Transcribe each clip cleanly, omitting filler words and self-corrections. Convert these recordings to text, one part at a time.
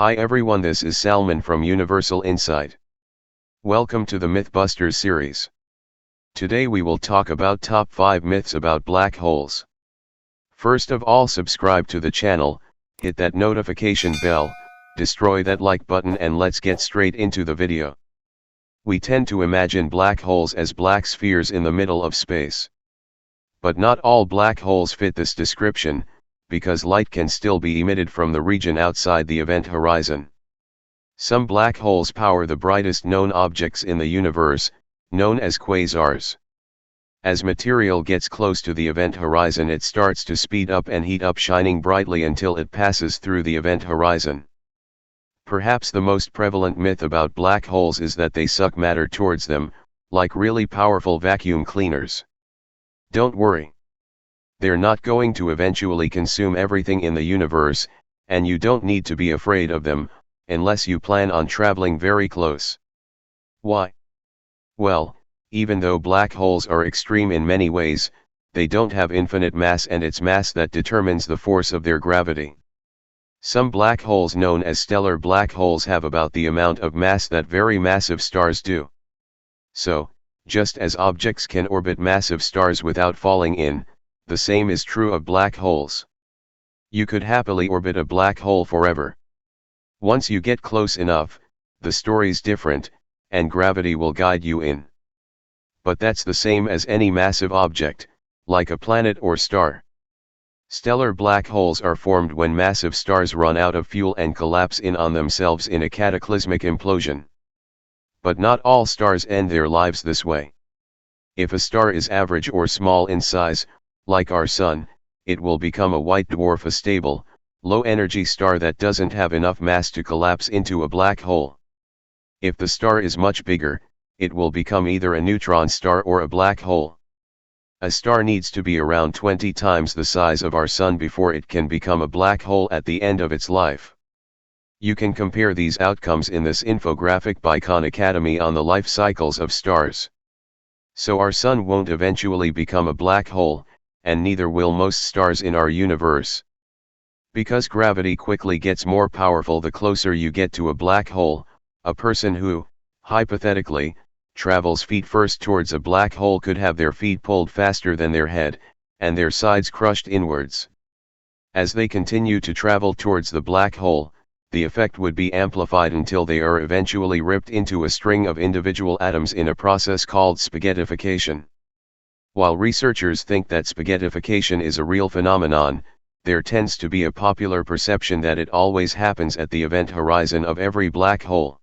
Hi everyone, this is Salman from Universal Insight. Welcome to the MythBusters series. Today we will talk about top 5 myths about black holes. First of all, subscribe to the channel, hit that notification bell, destroy that like button, and let's get straight into the video. We tend to imagine black holes as black spheres in the middle of space. But not all black holes fit this description, because light can still be emitted from the region outside the event horizon. Some black holes power the brightest known objects in the universe, known as quasars. As material gets close to the event horizon, it starts to speed up and heat up, shining brightly until it passes through the event horizon. Perhaps the most prevalent myth about black holes is that they suck matter towards them, like really powerful vacuum cleaners. Don't worry. They're not going to eventually consume everything in the universe, and you don't need to be afraid of them, unless you plan on traveling very close. Why? Well, even though black holes are extreme in many ways, they don't have infinite mass, and it's mass that determines the force of their gravity. Some black holes, known as stellar black holes, have about the amount of mass that very massive stars do. So, just as objects can orbit massive stars without falling in, the same is true of black holes. You could happily orbit a black hole forever. Once you get close enough, the story's different, and gravity will guide you in. But that's the same as any massive object, like a planet or star. Stellar black holes are formed when massive stars run out of fuel and collapse in on themselves in a cataclysmic implosion. But not all stars end their lives this way. If a star is average or small in size, like our Sun, it will become a white dwarf, a stable, low-energy star that doesn't have enough mass to collapse into a black hole. If the star is much bigger, it will become either a neutron star or a black hole. A star needs to be around 20 times the size of our Sun before it can become a black hole at the end of its life. You can compare these outcomes in this infographic by Khan Academy on the life cycles of stars. So our Sun won't eventually become a black hole, and neither will most stars in our universe. Because gravity quickly gets more powerful the closer you get to a black hole, a person who, hypothetically, travels feet first towards a black hole could have their feet pulled faster than their head, and their sides crushed inwards. As they continue to travel towards the black hole, the effect would be amplified until they are eventually ripped into a string of individual atoms in a process called spaghettification. While researchers think that spaghettification is a real phenomenon, there tends to be a popular perception that it always happens at the event horizon of every black hole.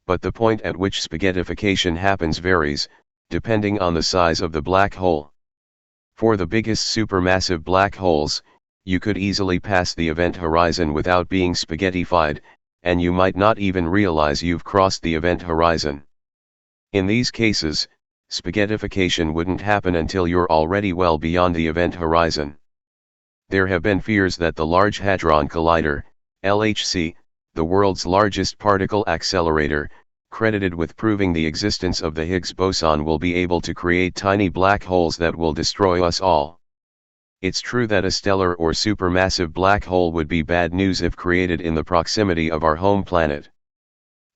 But the point at which spaghettification happens varies, depending on the size of the black hole. For the biggest supermassive black holes, you could easily pass the event horizon without being spaghettified, and you might not even realize you've crossed the event horizon. In these cases, spaghettification wouldn't happen until you're already well beyond the event horizon. There have been fears that the Large Hadron Collider, LHC, the world's largest particle accelerator, credited with proving the existence of the Higgs boson, will be able to create tiny black holes that will destroy us all. It's true that a stellar or supermassive black hole would be bad news if created in the proximity of our home planet.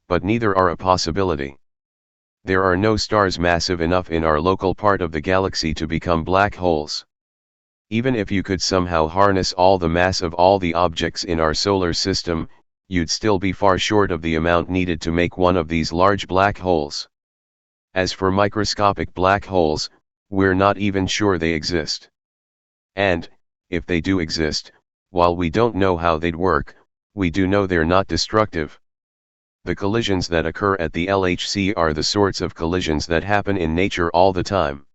But neither are a possibility. There are no stars massive enough in our local part of the galaxy to become black holes. Even if you could somehow harness all the mass of all the objects in our solar system, you'd still be far short of the amount needed to make one of these large black holes. As for microscopic black holes, we're not even sure they exist. And, if they do exist, while we don't know how they'd work, we do know they're not destructive. The collisions that occur at the LHC are the sorts of collisions that happen in nature all the time.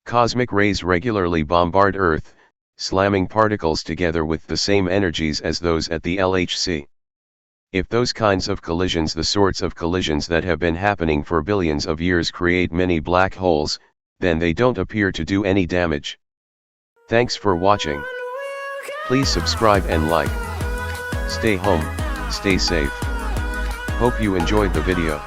Cosmic rays regularly bombard Earth, slamming particles together with the same energies as those at the LHC. If those kinds of collisions, the sorts of collisions that have been happening for billions of years, create many black holes, then they don't appear to do any damage. Thanks for watching. Please subscribe and like. Stay home, stay safe. Hope you enjoyed the video.